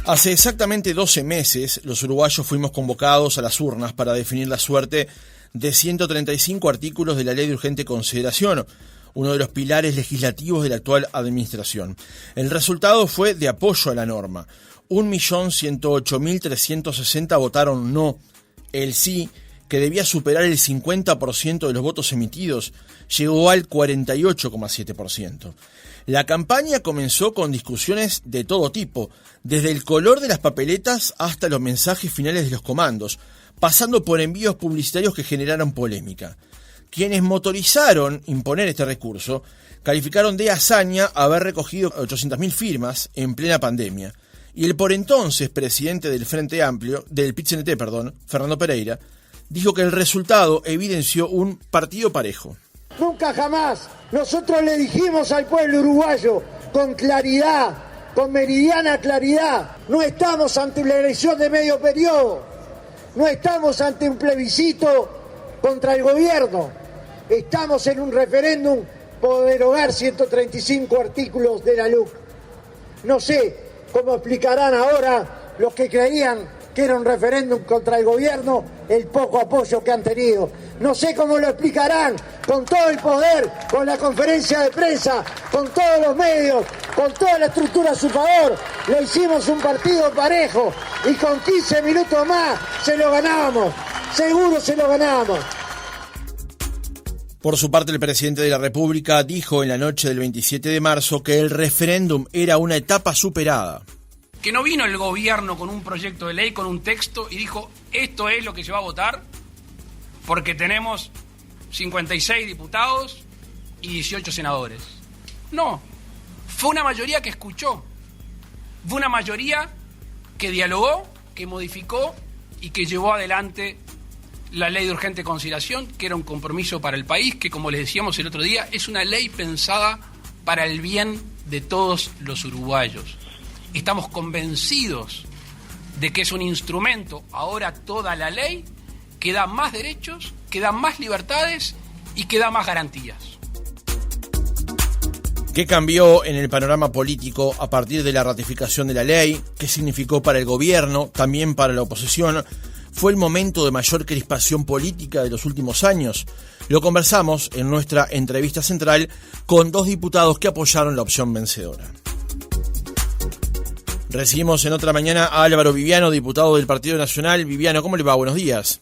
Hace exactamente 12 meses, los uruguayos fuimos convocados a las urnas para definir la suerte de 135 artículos de la Ley de Urgente Consideración, uno de los pilares legislativos de la actual administración. El resultado fue de apoyo a la norma. 1.108.360 votaron no. El sí, que debía superar el 50% de los votos emitidos, llegó al 48,7%. La campaña comenzó con discusiones de todo tipo, desde el color de las papeletas hasta los mensajes finales de los comandos, pasando por envíos publicitarios que generaron polémica. Quienes motorizaron imponer este recurso calificaron de hazaña haber recogido 800.000 firmas en plena pandemia. Y el por entonces presidente del Frente Amplio, del PIT-CNT, Fernando Pereira, dijo que el resultado evidenció un partido parejo. Nunca jamás nosotros le dijimos al pueblo uruguayo con claridad, con meridiana claridad, no estamos ante una elección de medio periodo, no estamos ante un plebiscito contra el gobierno, estamos en un referéndum por derogar 135 artículos de la LUC. No sé cómo explicarán ahora los que creían que era un referéndum contra el gobierno, el poco apoyo que han tenido. No sé cómo lo explicarán, con todo el poder, con la conferencia de prensa, con todos los medios, con toda la estructura a su favor. Le hicimos un partido parejo y con 15 minutos más se lo ganábamos. Seguro se lo ganábamos. Por su parte, el presidente de la República dijo en la noche del 27 de marzo que el referéndum era una etapa superada. Que no vino el gobierno con un proyecto de ley, con un texto, y dijo, esto es lo que se va a votar, porque tenemos 56 diputados y 18 senadores. No, fue una mayoría que escuchó, fue una mayoría que dialogó, que modificó y que llevó adelante la Ley de Urgente Consideración, que era un compromiso para el país, que como les decíamos el otro día, es una ley pensada para el bien de todos los uruguayos. Estamos convencidos de que es un instrumento, ahora toda la ley, que da más derechos, que da más libertades y que da más garantías. ¿Qué cambió en el panorama político a partir de la ratificación de la ley? ¿Qué significó para el gobierno, también para la oposición? ¿Fue el momento de mayor crispación política de los últimos años? Lo conversamos en nuestra entrevista central con dos diputados que apoyaron la opción vencedora. Recibimos en otra mañana a Álvaro Viviano, diputado del Partido Nacional. Viviano, ¿cómo le va? Buenos días.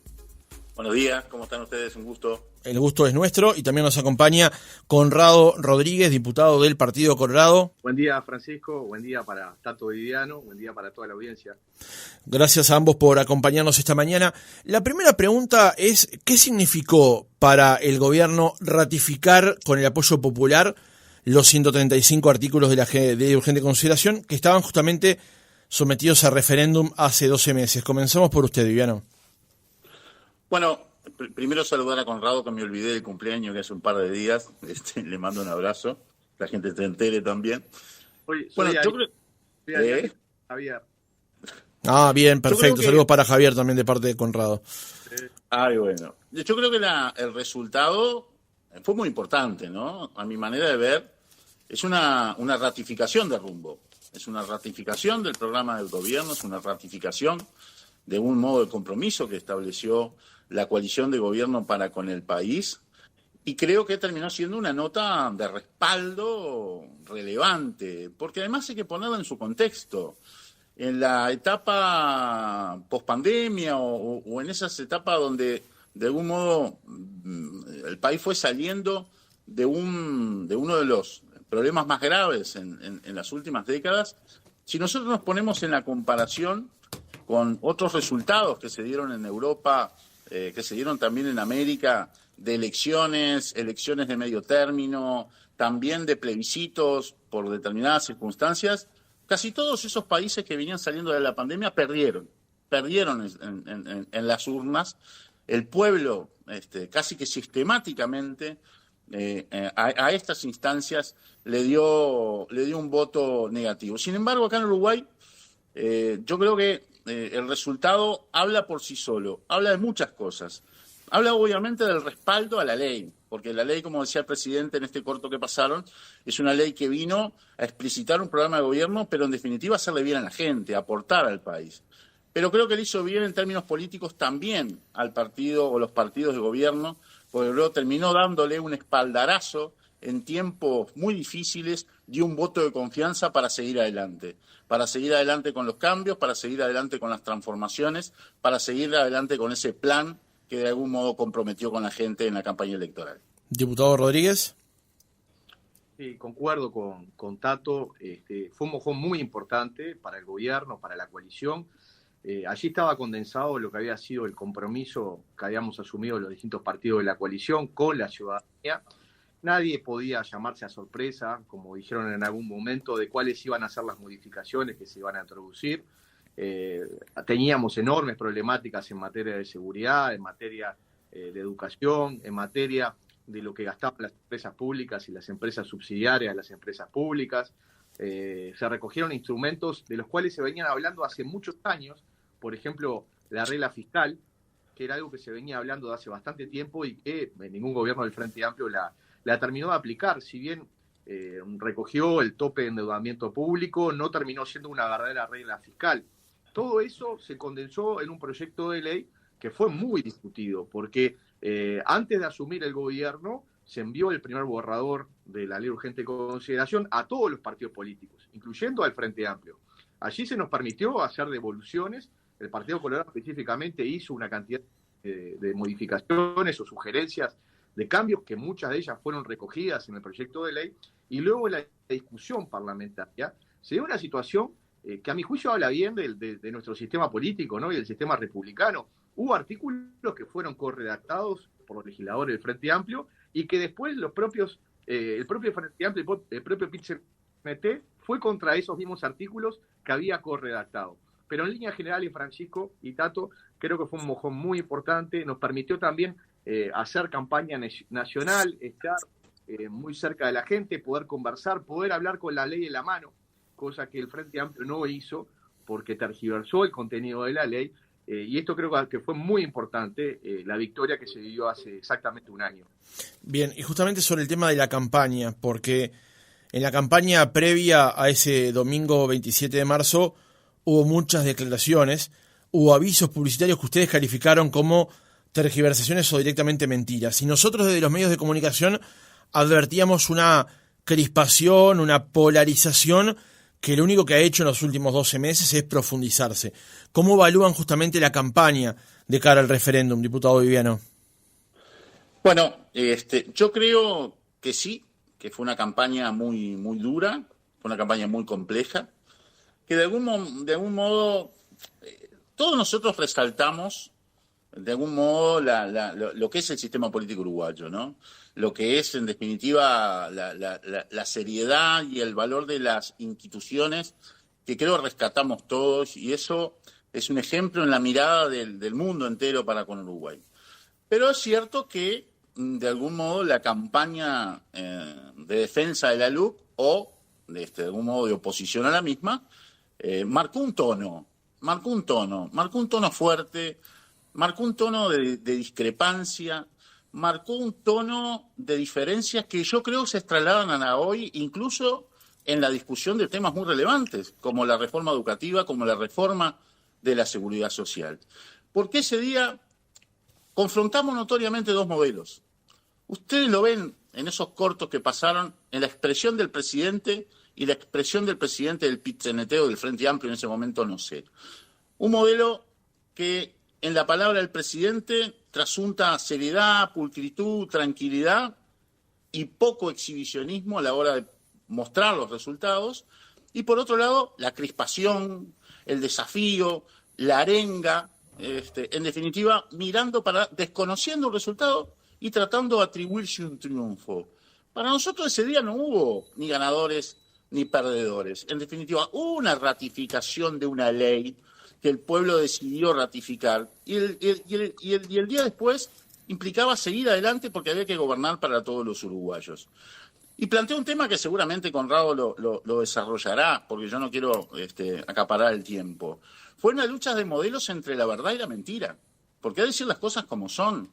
Buenos días, ¿cómo están ustedes? Un gusto. El gusto es nuestro y también nos acompaña Conrado Rodríguez, diputado del Partido Colorado. Buen día, Francisco. Buen día para Tato Viviano. Buen día para toda la audiencia. Gracias a ambos por acompañarnos esta mañana. La primera pregunta es, ¿qué significó para el gobierno ratificar con el apoyo popular los 135 artículos de la Ley de Urgente Consideración que estaban justamente sometidos a referéndum hace 12 meses? Comenzamos por usted, Viviano. Bueno, primero saludar a Conrado, que me olvidé del cumpleaños que hace un par de días. Le mando un abrazo. La gente se entere también. Bueno, yo creo... Javier. Ah, bien, perfecto. Saludos para Javier también de parte de Conrado. Ay, bueno. Yo creo que el resultado fue muy importante, ¿no? A mi manera de ver, es una ratificación de rumbo. Es una ratificación del programa del gobierno, es una ratificación de un modo de compromiso que estableció la coalición de gobierno para con el país, y creo que terminó siendo una nota de respaldo relevante, porque además hay que ponerla en su contexto. En la etapa pospandemia o en esas etapas donde de algún modo el país fue saliendo de uno de los problemas más graves en las últimas décadas, si nosotros nos ponemos en la comparación con otros resultados que se dieron en Europa, que se dieron también en América, de elecciones de medio término, también de plebiscitos por determinadas circunstancias, casi todos esos países que venían saliendo de la pandemia perdieron en las urnas. El pueblo casi que sistemáticamente a estas instancias le dio un voto negativo. Sin embargo, acá en Uruguay, yo creo que el resultado habla por sí solo, habla de muchas cosas, Habla obviamente del respaldo a la ley, porque la ley, como decía el presidente en este corto que pasaron, es una ley que vino a explicitar un programa de gobierno, pero en definitiva hacerle bien a la gente, aportar al país. Pero creo que le hizo bien en términos políticos también al partido o los partidos de gobierno, porque luego terminó dándole un espaldarazo en tiempos muy difíciles, dio un voto de confianza para seguir adelante con los cambios, para seguir adelante con las transformaciones, para seguir adelante con ese plan que de algún modo comprometió con la gente en la campaña electoral. Diputado Rodríguez. Sí, concuerdo con Tato. Fue un mojón muy importante para el gobierno, para la coalición. Allí estaba condensado lo que había sido el compromiso que habíamos asumido los distintos partidos de la coalición con la ciudadanía. Nadie podía llamarse a sorpresa, como dijeron en algún momento, de cuáles iban a ser las modificaciones que se iban a introducir. Teníamos enormes problemáticas en materia de seguridad, en materia de educación, en materia de lo que gastaban las empresas públicas y las empresas subsidiarias a las empresas públicas. Se recogieron instrumentos de los cuales se venían hablando hace muchos años, por ejemplo, la regla fiscal, que era algo que se venía hablando de hace bastante tiempo y que ningún gobierno del Frente Amplio la terminó de aplicar. Si bien recogió el tope de endeudamiento público, no terminó siendo una verdadera regla fiscal. Todo eso se condensó en un proyecto de ley que fue muy discutido, porque antes de asumir el gobierno se envió el primer borrador de la ley urgente de consideración a todos los partidos políticos, incluyendo al Frente Amplio. Allí se nos permitió hacer devoluciones. El Partido Colorado específicamente hizo una cantidad de modificaciones o sugerencias de cambios, que muchas de ellas fueron recogidas en el proyecto de ley, y luego en la discusión parlamentaria se dio una situación que a mi juicio habla bien de nuestro sistema político, ¿no? Y del sistema republicano. Hubo artículos que fueron corredactados por los legisladores del Frente Amplio y que después el propio Frente Amplio, el propio PIT-CNT fue contra esos mismos artículos que había corredactado. Pero en líneas generales, Francisco y Tato, creo que fue un mojón muy importante. Nos permitió también hacer campaña nacional, estar muy cerca de la gente, poder conversar, poder hablar con la ley en la mano, cosa que el Frente Amplio no hizo porque tergiversó el contenido de la ley. Y esto creo que fue muy importante, la victoria que se vivió hace exactamente un año. Bien, y justamente sobre el tema de la campaña, porque en la campaña previa a ese domingo 27 de marzo hubo muchas declaraciones, hubo avisos publicitarios que ustedes calificaron como tergiversaciones o directamente mentiras. Y nosotros desde los medios de comunicación advertíamos una crispación, una polarización que lo único que ha hecho en los últimos 12 meses es profundizarse. ¿Cómo evalúan justamente la campaña de cara al referéndum, diputado Viviano? Bueno, yo creo que sí, que fue una campaña muy, muy dura, fue una campaña muy compleja, que de algún modo todos nosotros resaltamos de algún modo lo que es el sistema político uruguayo, ¿no? Lo que es, en definitiva, la seriedad y el valor de las instituciones que creo rescatamos todos, y eso es un ejemplo en la mirada del mundo entero para con Uruguay. Pero es cierto que, de algún modo, la campaña de defensa de la LUC o, de algún modo, de oposición a la misma, marcó un tono fuerte, marcó un tono de discrepancia, marcó un tono de diferencias que yo creo se trasladan a hoy, incluso en la discusión de temas muy relevantes, como la reforma educativa, como la reforma de la seguridad social. Porque ese día confrontamos notoriamente dos modelos. Ustedes lo ven en esos cortos que pasaron, en la expresión del presidente y la expresión del presidente del PIT-CNT o del Frente Amplio en ese momento, no sé. Un modelo que en la palabra del presidente trasunta seriedad, pulcritud, tranquilidad y poco exhibicionismo a la hora de mostrar los resultados. Y por otro lado, la crispación, el desafío, la arenga, en definitiva, desconociendo el resultado y tratando de atribuirse un triunfo. Para nosotros ese día no hubo ni ganadores ni perdedores. En definitiva, hubo una ratificación de una ley que el pueblo decidió ratificar y el día después implicaba seguir adelante porque había que gobernar para todos los uruguayos. Y planteó un tema que seguramente Conrado lo desarrollará, porque yo no quiero acaparar el tiempo. Fue una lucha de modelos entre la verdad y la mentira, porque hay que decir las cosas como son.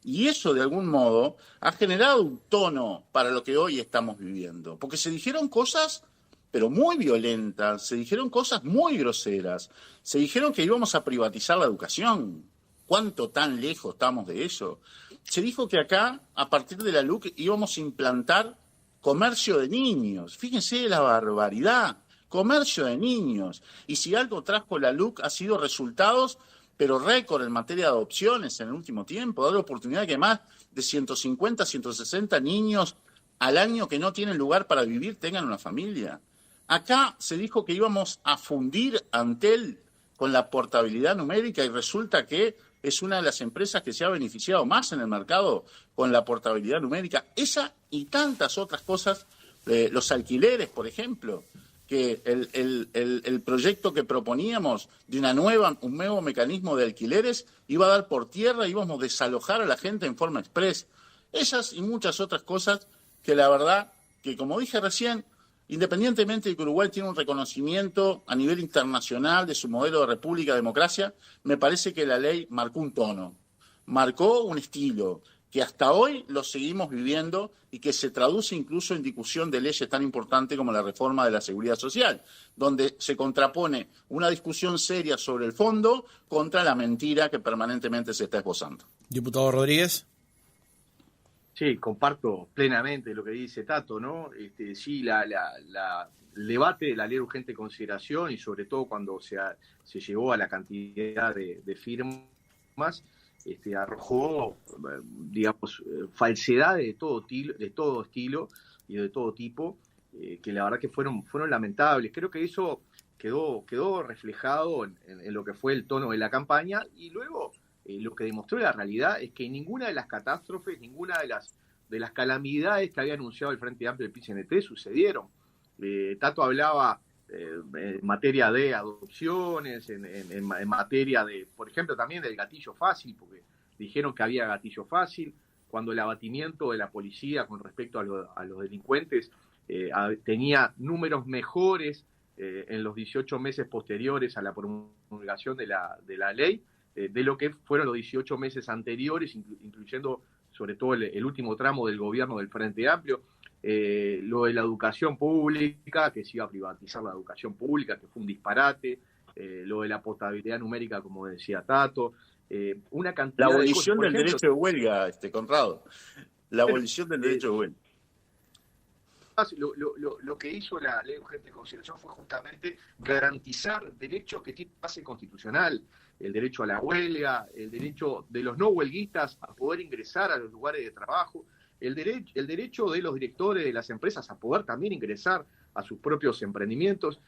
Y eso, de algún modo, ha generado un tono para lo que hoy estamos viviendo. Porque se dijeron cosas, pero muy violentas, se dijeron cosas muy groseras, se dijeron que íbamos a privatizar la educación. ¿Cuánto tan lejos estamos de eso? Se dijo que acá, a partir de la LUC, íbamos a implantar comercio de niños. Fíjense la barbaridad, comercio de niños. Y si algo trajo la LUC ha sido resultados, pero récord en materia de adopciones en el último tiempo, dar la oportunidad de que más de 150, 160 niños al año que no tienen lugar para vivir tengan una familia. Acá se dijo que íbamos a fundir Antel con la portabilidad numérica y resulta que es una de las empresas que se ha beneficiado más en el mercado con la portabilidad numérica. Esa y tantas otras cosas, los alquileres, por ejemplo, que el proyecto que proponíamos de un nuevo mecanismo de alquileres iba a dar por tierra, íbamos a desalojar a la gente en forma express. Esas y muchas otras cosas que la verdad que, como dije recién, independientemente de que Uruguay tiene un reconocimiento a nivel internacional de su modelo de república democracia, me parece que la ley marcó un tono, marcó un estilo que hasta hoy lo seguimos viviendo y que se traduce incluso en discusión de leyes tan importantes como la reforma de la seguridad social, donde se contrapone una discusión seria sobre el fondo contra la mentira que permanentemente se está esbozando. Diputado Rodríguez. Sí, comparto plenamente lo que dice Tato, ¿no? Sí, el debate de la ley de urgente consideración y sobre todo cuando se llegó a la cantidad de firmas, arrojó, digamos, falsedades de todo estilo y de todo tipo, que la verdad que fueron lamentables. Creo que eso quedó reflejado en lo que fue el tono de la campaña y luego lo que demostró la realidad es que ninguna de las catástrofes, ninguna de las calamidades que había anunciado el Frente Amplio del PIT-CNT sucedieron. Tato hablaba en materia de adopciones, en materia de, por ejemplo, también del gatillo fácil, porque dijeron que había gatillo fácil, cuando el abatimiento de la policía con respecto a los delincuentes tenía números mejores en los 18 meses posteriores a la promulgación de la ley, de lo que fueron los 18 meses anteriores, incluyendo sobre todo el último tramo del gobierno del Frente Amplio. Lo de la educación pública, que se iba a privatizar la educación pública, que fue un disparate, lo de la portabilidad numérica, como decía Tato, una cantidad la abolición de cosas, del derecho de huelga, Conrado, la abolición del derecho de huelga. Lo que hizo la ley de urgente consideración fue justamente garantizar derechos que tienen base constitucional, el derecho a la huelga, el derecho de los no huelguistas a poder ingresar a los lugares de trabajo, el derecho de los directores de las empresas a poder también ingresar a sus propios emprendimientos.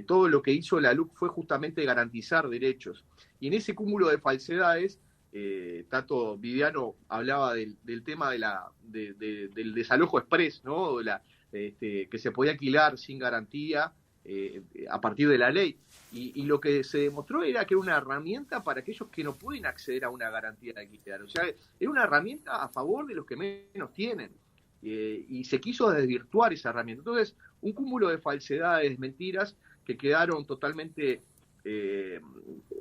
Todo lo que hizo la LUC fue justamente garantizar derechos. Y en ese cúmulo de falsedades, Tato Viviano hablaba del tema del desalojo express, ¿no? Que se podía alquilar sin garantía a partir de la ley. Y lo que se demostró era que era una herramienta para aquellos que no pueden acceder a una garantía de alquiler. O sea, era una herramienta a favor de los que menos tienen. Y se quiso desvirtuar esa herramienta. Entonces, un cúmulo de falsedades, mentiras, que quedaron totalmente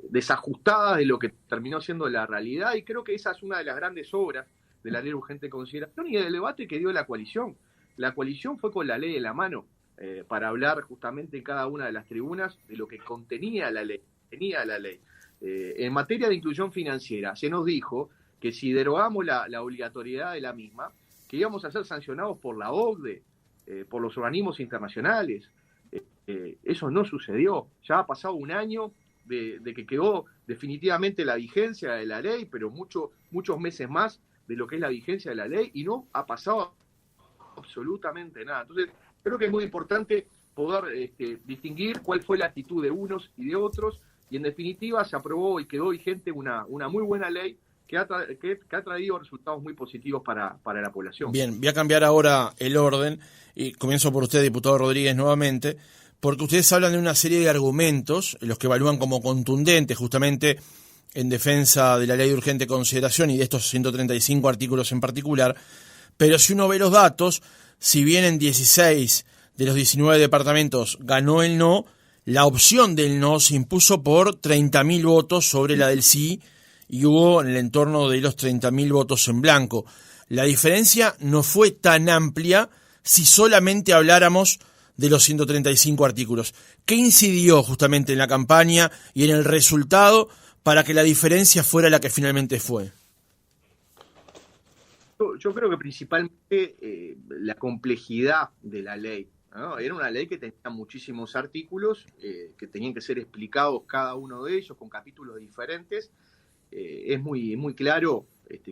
desajustadas de lo que terminó siendo la realidad. Y creo que esa es una de las grandes obras de la ley de urgente consideración y del debate que dio la coalición. La coalición fue con la ley en la mano para hablar justamente en cada una de las tribunas de lo que contenía la ley. En materia de inclusión financiera, se nos dijo que si derogamos la obligatoriedad de la misma, que íbamos a ser sancionados por la OCDE, por los organismos internacionales. Eso no sucedió. Ya ha pasado un año de que quedó definitivamente la vigencia de la ley, pero muchos meses más de lo que es la vigencia de la ley, y no ha pasado absolutamente nada. Entonces, creo que es muy importante poder distinguir cuál fue la actitud de unos y de otros, y en definitiva se aprobó y quedó vigente una muy buena ley que ha traído resultados muy positivos para la población. Bien, voy a cambiar ahora el orden, y comienzo por usted, diputado Rodríguez, nuevamente, porque ustedes hablan de una serie de argumentos, los que evalúan como contundentes justamente en defensa de la ley de urgente consideración y de estos 135 artículos en particular, pero si uno ve los datos, si bien en 16 de los 19 departamentos ganó el no, la opción del no se impuso por 30.000 votos sobre la del sí, y hubo en el entorno de los 30.000 votos en blanco. La diferencia no fue tan amplia si solamente habláramos de los 135 artículos. ¿Qué incidió justamente en la campaña y en el resultado para que la diferencia fuera la que finalmente fue? Yo creo que principalmente la complejidad de la ley, ¿no? Era una ley que tenía muchísimos artículos que tenían que ser explicados cada uno de ellos con capítulos diferentes. Es muy claro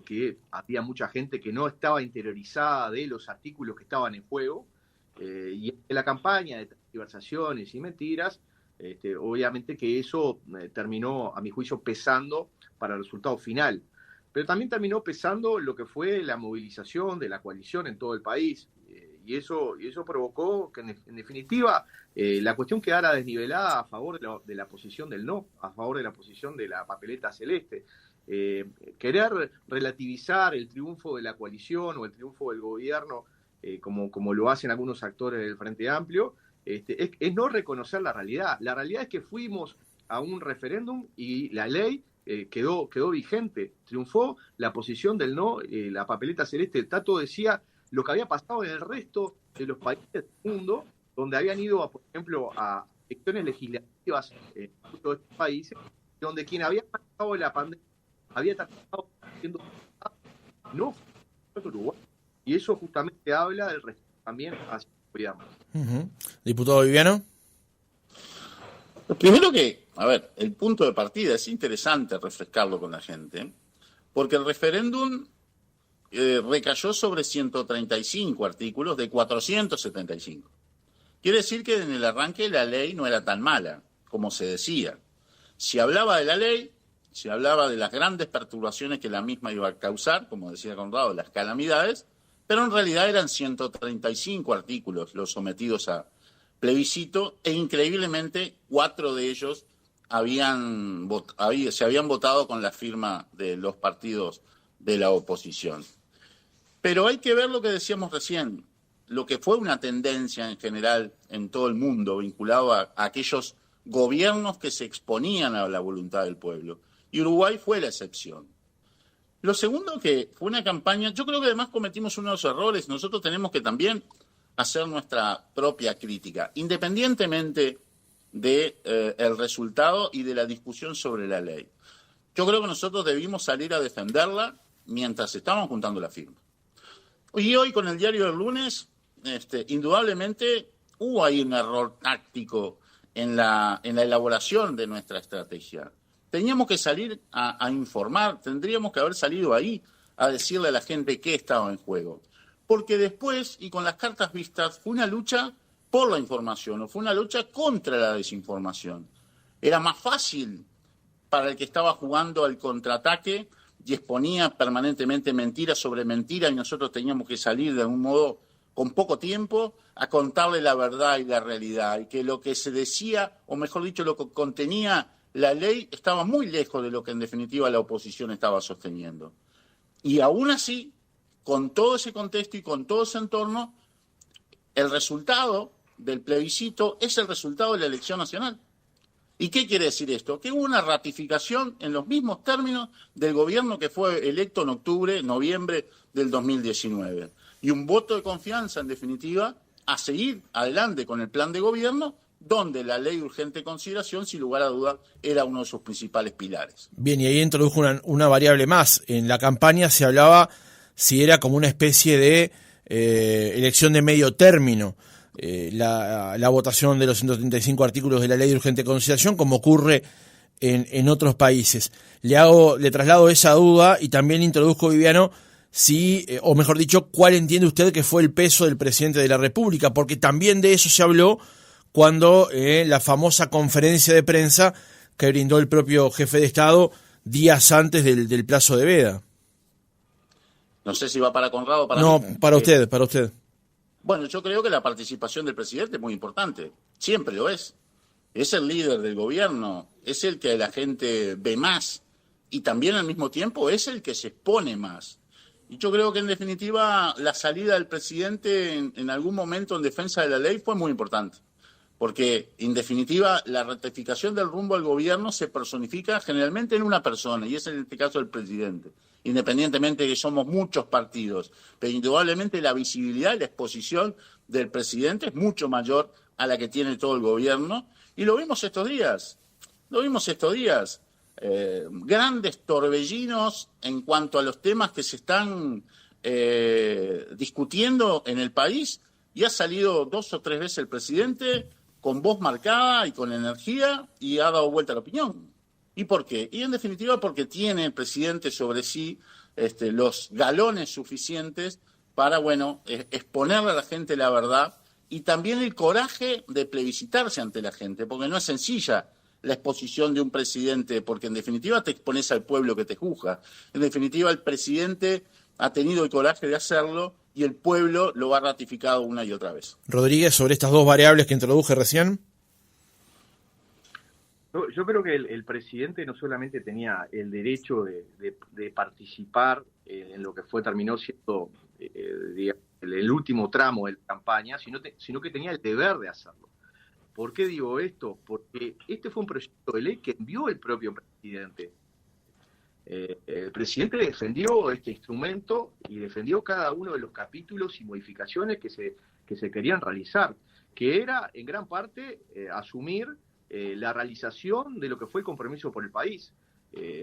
que había mucha gente que no estaba interiorizada de los artículos que estaban en juego, y en la campaña de tergiversaciones y mentiras, obviamente que eso terminó, a mi juicio, pesando para el resultado final. Pero también terminó pesando lo que fue la movilización de la coalición en todo el país, y eso provocó que, en definitiva, la cuestión quedara desnivelada a favor de la posición del no, a favor de la posición de la papeleta celeste. Querer relativizar el triunfo de la coalición o el triunfo del gobierno, como lo hacen algunos actores del Frente Amplio, es no reconocer la realidad. La realidad es que fuimos a un referéndum y la ley quedó vigente. Triunfó la posición del no, la papeleta celeste. El Tato decía lo que había pasado en el resto de los países del mundo, donde habían ido, por ejemplo, a elecciones legislativas en todos estos países, donde quien había pasado la pandemia había terminado siendo no fue Uruguay. Y eso justamente habla del respeto también hacia el gobierno. Diputado Viviano. Primero que, el punto de partida es interesante refrescarlo con la gente, porque el referéndum recayó sobre 135 artículos de 475. Quiere decir que en el arranque la ley no era tan mala como se decía. Se hablaba de la ley, se hablaba de las grandes perturbaciones que la misma iba a causar, como decía Conrado, las calamidades, pero en realidad eran 135 artículos los sometidos a plebiscito, e increíblemente 4 de ellos se habían votado con la firma de los partidos de la oposición. Pero hay que ver lo que decíamos recién, lo que fue una tendencia en general en todo el mundo vinculado a aquellos gobiernos que se exponían a la voluntad del pueblo. Y Uruguay fue la excepción. Lo segundo, que fue una campaña, yo creo que además cometimos unos errores. Nosotros tenemos que también hacer nuestra propia crítica, independientemente de el resultado y de la discusión sobre la ley. Yo creo que nosotros debimos salir a defenderla mientras estábamos juntando la firma. Y hoy, con el diario del lunes, indudablemente hubo ahí un error táctico en la elaboración de nuestra estrategia. Teníamos que salir a informar, tendríamos que haber salido ahí a decirle a la gente qué estaba en juego. Porque después, y con las cartas vistas, fue una lucha por la información, o fue una lucha contra la desinformación. Era más fácil para el que estaba jugando al contraataque y exponía permanentemente mentira sobre mentira, y nosotros teníamos que salir de algún modo con poco tiempo a contarle la verdad y la realidad, y que lo que se decía, o mejor dicho, lo que contenía la ley, estaba muy lejos de lo que en definitiva la oposición estaba sosteniendo. Y aún así, con todo ese contexto y con todo ese entorno, el resultado del plebiscito es el resultado de la elección nacional. ¿Y qué quiere decir esto? Que hubo una ratificación en los mismos términos del gobierno que fue electo en noviembre del 2019. Y un voto de confianza, en definitiva, a seguir adelante con el plan de gobierno, donde la ley de urgente consideración, sin lugar a duda, era uno de sus principales pilares. Bien, y ahí introdujo una variable más. En la campaña se hablaba si era como una especie de elección de medio término, la votación de los 135 artículos de la ley de urgente consideración, como ocurre en otros países. Le traslado esa duda y también introduzco, Viviano, o mejor dicho, ¿cuál entiende usted que fue el peso del presidente de la República? Porque también de eso se habló cuando la famosa conferencia de prensa que brindó el propio jefe de Estado días antes del plazo de veda. No sé si va para Conrado o para No, mí. para usted. Bueno, yo creo que la participación del presidente es muy importante. Siempre lo es. Es el líder del gobierno, es el que la gente ve más y también al mismo tiempo es el que se expone más. Y yo creo que en definitiva la salida del presidente en algún momento en defensa de la ley fue muy importante. porque en definitiva la ratificación del rumbo al gobierno se personifica generalmente en una persona, y es en este caso el presidente, independientemente de que somos muchos partidos, pero indudablemente la visibilidad y la exposición del presidente es mucho mayor a la que tiene todo el gobierno, y lo vimos estos días, grandes torbellinos en cuanto a los temas que se están discutiendo en el país, y ha salido 2 o 3 veces el presidente con voz marcada y con energía y ha dado vuelta a la opinión. ¿Y por qué? Y en definitiva porque tiene el presidente sobre sí los galones suficientes para, exponerle a la gente la verdad, y también el coraje de plebiscitarse ante la gente, porque no es sencilla la exposición de un presidente, porque en definitiva te expones al pueblo que te juzga. En definitiva el presidente ha tenido el coraje de hacerlo y el pueblo lo ha ratificado una y otra vez. Rodríguez, sobre estas dos variables que introduje recién. Yo creo que el presidente no solamente tenía el derecho de participar en lo que terminó siendo el último tramo de la campaña, sino que tenía el deber de hacerlo. ¿Por qué digo esto? Porque este fue un proyecto de ley que envió el propio presidente. El presidente defendió este instrumento y defendió cada uno de los capítulos y modificaciones que se querían realizar, que era en gran parte asumir la realización de lo que fue el compromiso por el país.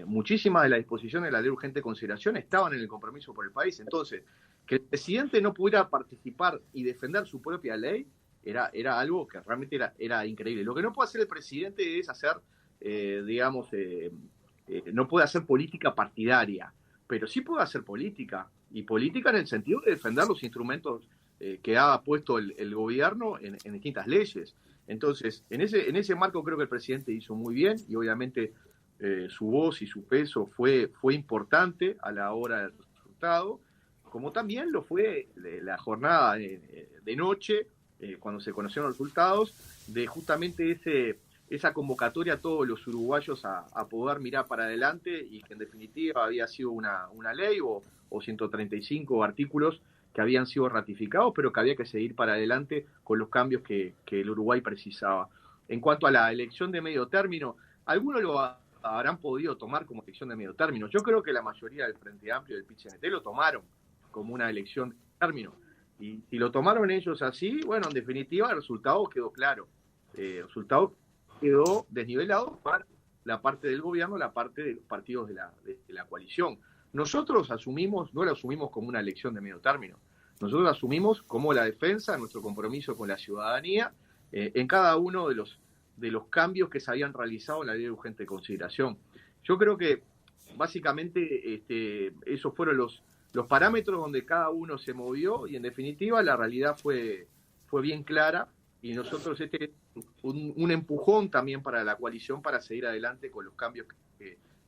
Muchísimas de las disposiciones de la ley de urgente consideración estaban en el compromiso por el país. Entonces, que el presidente no pudiera participar y defender su propia ley era algo que realmente era increíble. Lo que no puede hacer el presidente es hacer, no puede hacer política partidaria, pero sí puede hacer política, y política en el sentido de defender los instrumentos que ha puesto el gobierno en distintas leyes. Entonces, en ese marco creo que el presidente hizo muy bien, y obviamente su voz y su peso fue importante a la hora del resultado, como también lo fue la jornada de noche, cuando se conocieron los resultados, de justamente esa convocatoria a todos los uruguayos a poder mirar para adelante, y que en definitiva había sido una ley o 135 artículos que habían sido ratificados, pero que había que seguir para adelante con los cambios que el Uruguay precisaba. En cuanto a la elección de medio término, algunos lo habrán podido tomar como elección de medio término. Yo creo que la mayoría del Frente Amplio y del PIT-CNT lo tomaron como una elección de término. Y si lo tomaron ellos así, bueno, en definitiva el resultado quedó claro. El resultado quedó desnivelado para la parte del gobierno, la parte de los partidos de la coalición. Nosotros no lo asumimos como una elección de medio término. Nosotros lo asumimos como la defensa de nuestro compromiso con la ciudadanía en cada uno de los cambios que se habían realizado en la ley de urgente consideración. Yo creo que básicamente esos fueron los parámetros donde cada uno se movió, y en definitiva la realidad fue bien clara, y nosotros un empujón también para la coalición para seguir adelante con los cambios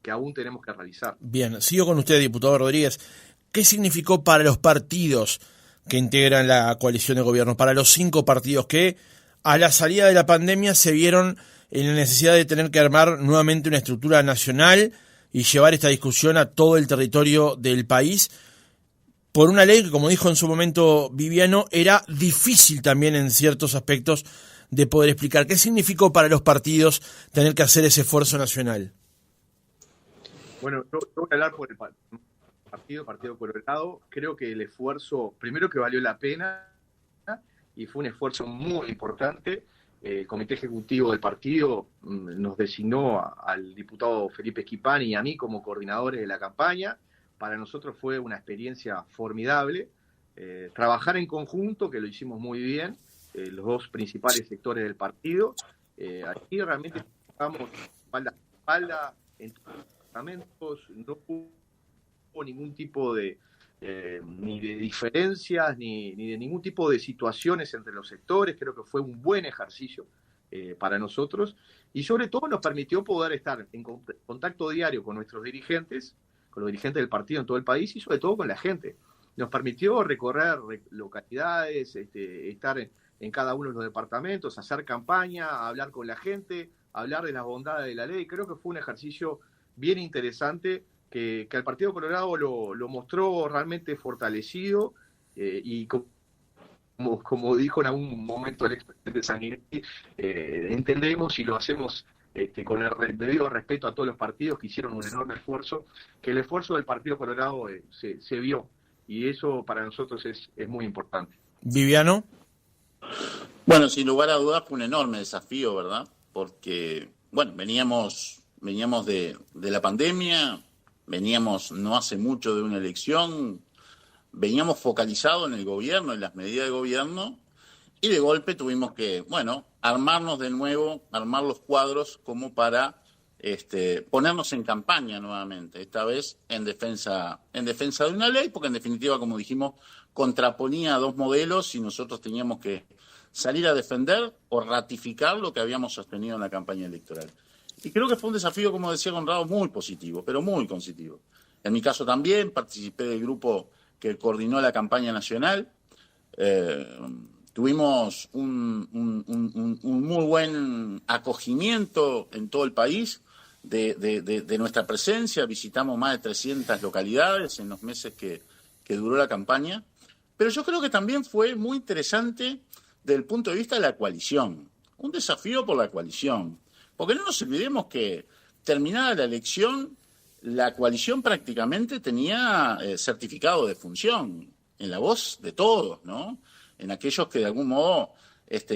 que aún tenemos que realizar. Bien, sigo con usted, diputado Rodríguez. ¿Qué significó para los partidos que integran la coalición de gobierno, para los 5 partidos que a la salida de la pandemia se vieron en la necesidad de tener que armar nuevamente una estructura nacional y llevar esta discusión a todo el territorio del país, por una ley que, como dijo en su momento Viviano, era difícil también en ciertos aspectos de poder explicar? ¿Qué significó para los partidos tener que hacer ese esfuerzo nacional? Bueno, yo voy a hablar por el Partido Colorado. Creo que el esfuerzo, primero que valió la pena, y fue un esfuerzo muy importante. El Comité Ejecutivo del partido nos designó al diputado Felipe Esquipani y a mí como coordinadores de la campaña. Para nosotros fue una experiencia formidable. Trabajar en conjunto, que lo hicimos muy bien, los dos principales sectores del partido. Aquí realmente estamos espalda a espalda en todos los departamentos, no hubo ningún tipo de ni de diferencias ni de ningún tipo de situaciones entre los sectores. Creo que fue un buen ejercicio para nosotros, y sobre todo nos permitió poder estar en contacto diario con nuestros dirigentes, con los dirigentes del partido en todo el país, y sobre todo con la gente. Nos permitió recorrer localidades, estar en cada uno de los departamentos, hacer campaña, hablar con la gente, hablar de las bondades de la ley. Creo que fue un ejercicio bien interesante que el Partido Colorado lo mostró realmente fortalecido, y como como dijo en algún momento el expresidente Sanguinetti, entendemos y lo hacemos con el debido respeto a todos los partidos que hicieron un enorme esfuerzo, que el esfuerzo del Partido Colorado se vio, y eso para nosotros es muy importante. Viviano. Bueno, sin lugar a dudas fue un enorme desafío, ¿verdad? Porque, bueno, veníamos de la pandemia, veníamos no hace mucho de una elección, veníamos focalizados en el gobierno, en las medidas de gobierno, y de golpe tuvimos que, bueno, armarnos de nuevo, armar los cuadros como para ponernos en campaña nuevamente, esta vez en defensa de una ley, porque en definitiva, como dijimos, contraponía a dos modelos y nosotros teníamos que salir a defender o ratificar lo que habíamos sostenido en la campaña electoral. Y creo que fue un desafío, como decía Conrado, muy positivo, pero muy positivo. En mi caso también participé del grupo que coordinó la campaña nacional. Tuvimos un muy buen acogimiento en todo el país de nuestra presencia. Visitamos más de 300 localidades en los meses que duró la campaña. Pero yo creo que también fue muy interesante desde el punto de vista de la coalición. Un desafío por la coalición. Porque no nos olvidemos que terminada la elección, la coalición prácticamente tenía certificado de función en la voz de todos, ¿no? En aquellos que de algún modo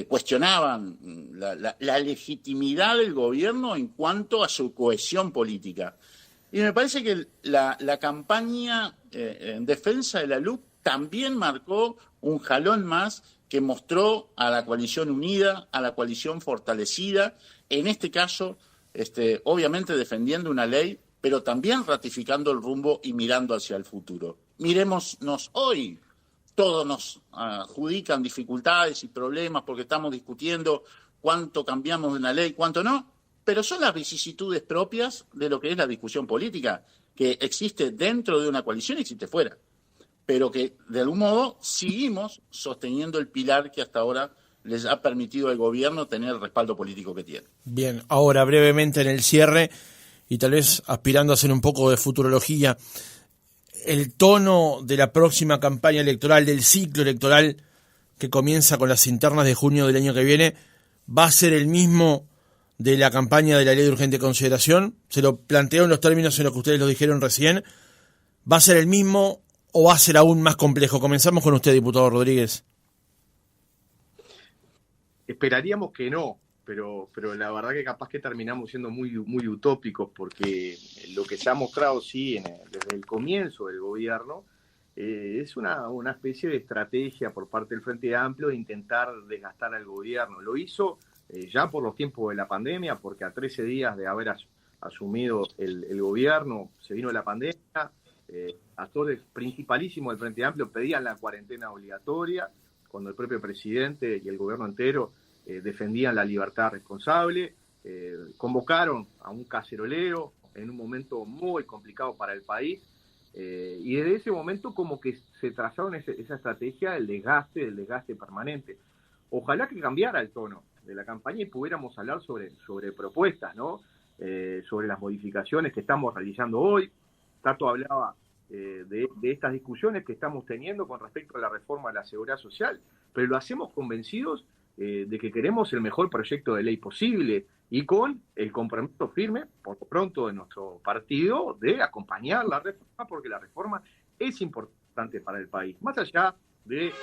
cuestionaban la legitimidad del gobierno en cuanto a su cohesión política. Y me parece que la campaña en defensa de la LUC también marcó un jalón más que mostró a la coalición unida, a la coalición fortalecida, en este caso, obviamente defendiendo una ley, pero también ratificando el rumbo y mirando hacia el futuro. Mirémonos hoy. Todos nos adjudican dificultades y problemas porque estamos discutiendo cuánto cambiamos de una ley, cuánto no, pero son las vicisitudes propias de lo que es la discusión política, que existe dentro de una coalición y existe fuera, pero que de algún modo seguimos sosteniendo el pilar que hasta ahora les ha permitido al gobierno tener el respaldo político que tiene. Bien, ahora brevemente en el cierre, y tal vez aspirando a hacer un poco de futurología, el tono de la próxima campaña electoral, del ciclo electoral que comienza con las internas de junio del año que viene, ¿va a ser el mismo de la campaña de la ley de urgente consideración? Se lo planteo en los términos en los que ustedes lo dijeron recién. ¿Va a ser el mismo o va a ser aún más complejo? Comenzamos con usted, diputado Rodríguez. Esperaríamos que no, pero la verdad que capaz que terminamos siendo muy utópicos, porque lo que se ha mostrado desde el comienzo del gobierno es una especie de estrategia por parte del Frente Amplio de intentar desgastar al gobierno. Lo hizo ya por los tiempos de la pandemia, porque a 13 días de haber asumido el gobierno se vino la pandemia. Actores principalísimos del Frente Amplio pedían la cuarentena obligatoria, cuando el propio presidente y el gobierno entero defendían la libertad responsable. Convocaron a un caceroleo en un momento muy complicado para el país, y desde ese momento como que se trazaron esa estrategia del desgaste permanente. Ojalá que cambiara el tono de la campaña y pudiéramos hablar sobre propuestas, ¿no? Sobre las modificaciones que estamos realizando hoy. Tato hablaba de estas discusiones que estamos teniendo con respecto a la reforma de la seguridad social, pero lo hacemos convencidos de que queremos el mejor proyecto de ley posible y con el compromiso firme, por lo pronto, de nuestro partido, de acompañar la reforma, porque la reforma es importante para el país. Más allá de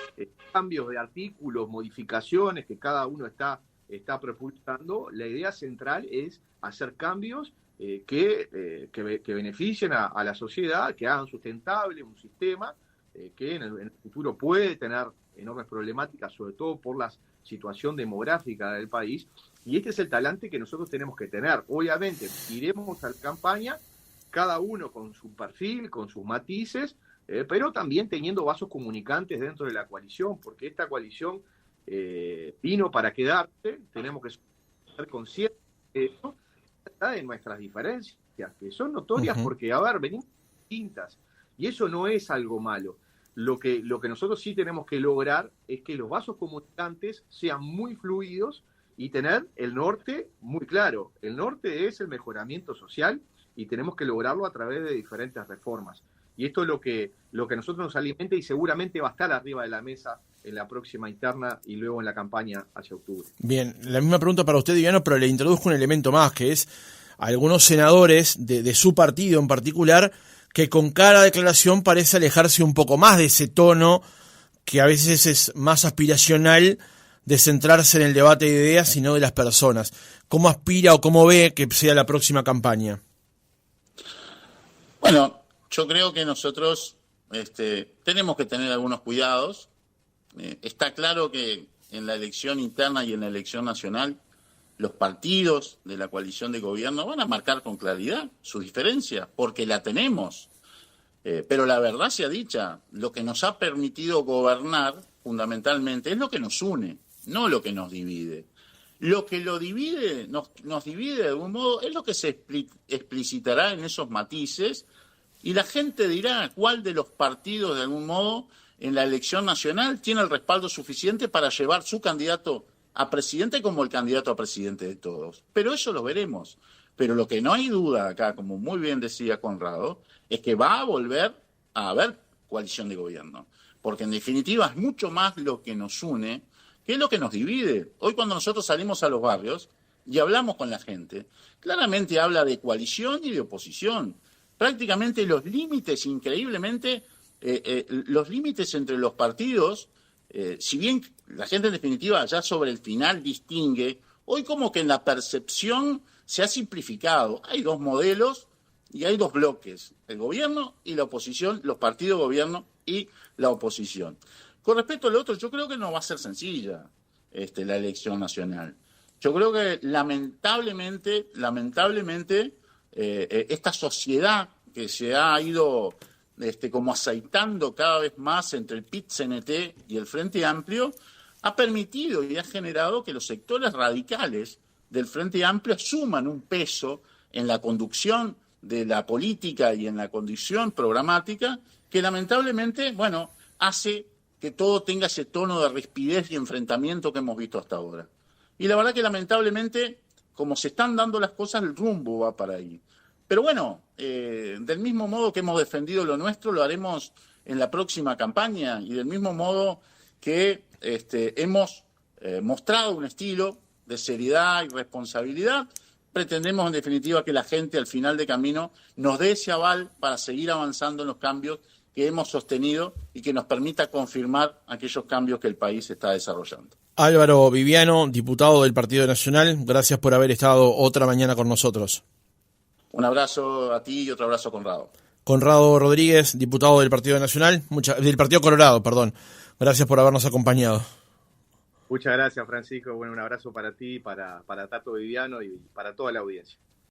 cambios de artículos, modificaciones que cada uno está propulsando, la idea central es hacer cambios que beneficien a la sociedad, que hagan sustentable un sistema que en el futuro puede tener enormes problemáticas, sobre todo por la situación demográfica del país, y este es el talante que nosotros tenemos que tener. Obviamente, iremos a la campaña, cada uno con su perfil, con sus matices, pero también teniendo vasos comunicantes dentro de la coalición, porque esta coalición vino para quedarse. Tenemos que ser conscientes de eso, de nuestras diferencias, que son notorias, porque, venimos distintas, y eso no es algo malo. Lo que nosotros sí tenemos que lograr es que los vasos comunicantes sean muy fluidos y tener el norte muy claro. El norte es el mejoramiento social y tenemos que lograrlo a través de diferentes reformas. Y esto es lo que nosotros nos alimenta y seguramente va a estar arriba de la mesa en la próxima interna y luego en la campaña hacia octubre. Bien, la misma pregunta para usted, Viviano, pero le introduzco un elemento más, que es algunos senadores de su partido en particular, que con cada declaración parece alejarse un poco más de ese tono que a veces es más aspiracional de centrarse en el debate de ideas y no de las personas. ¿Cómo aspira o cómo ve que sea la próxima campaña? Bueno, yo creo que nosotros tenemos que tener algunos cuidados. Está claro que en la elección interna y en la elección nacional los partidos de la coalición de gobierno van a marcar con claridad su diferencia, porque la tenemos. Pero la verdad sea dicha, lo que nos ha permitido gobernar fundamentalmente es lo que nos une, no lo que nos divide. Lo que lo divide, nos divide de algún modo, es lo que se explicitará en esos matices, y la gente dirá cuál de los partidos de algún modo en la elección nacional tiene el respaldo suficiente para llevar su candidato a presidente como el candidato a presidente de todos. Pero eso lo veremos. Pero lo que no hay duda acá, como muy bien decía Conrado, es que va a volver a haber coalición de gobierno. Porque en definitiva es mucho más lo que nos une que lo que nos divide. Hoy cuando nosotros salimos a los barrios y hablamos con la gente, claramente habla de coalición y de oposición. Prácticamente los límites, increíblemente, los límites entre los partidos, si bien la gente en definitiva ya sobre el final distingue, hoy como que en la percepción se ha simplificado. Hay dos modelos y hay dos bloques, el gobierno y la oposición, los partidos gobierno y la oposición. Con respecto al otro, yo creo que no va a ser sencilla la elección nacional. Yo creo que lamentablemente, esta sociedad que se ha ido como aceitando cada vez más entre el PIT-CNT y el Frente Amplio, ha permitido y ha generado que los sectores radicales del Frente Amplio asuman un peso en la conducción de la política y en la conducción programática que lamentablemente, bueno, hace que todo tenga ese tono de rispidez y enfrentamiento que hemos visto hasta ahora. Y la verdad que lamentablemente, como se están dando las cosas, el rumbo va para ahí. Pero bueno, del mismo modo que hemos defendido lo nuestro, lo haremos en la próxima campaña, y del mismo modo que hemos mostrado un estilo de seriedad y responsabilidad, pretendemos en definitiva que la gente al final de camino nos dé ese aval para seguir avanzando en los cambios que hemos sostenido y que nos permita confirmar aquellos cambios que el país está desarrollando. Álvaro Viviano, diputado del Partido Nacional, gracias por haber estado otra mañana con nosotros. Un abrazo a ti y otro abrazo a Conrado. Conrado Rodríguez, diputado del Partido Nacional, del Partido Colorado, perdón. Gracias por habernos acompañado. Muchas gracias, Francisco. Bueno, un abrazo para ti, para Tato Viviano y para toda la audiencia.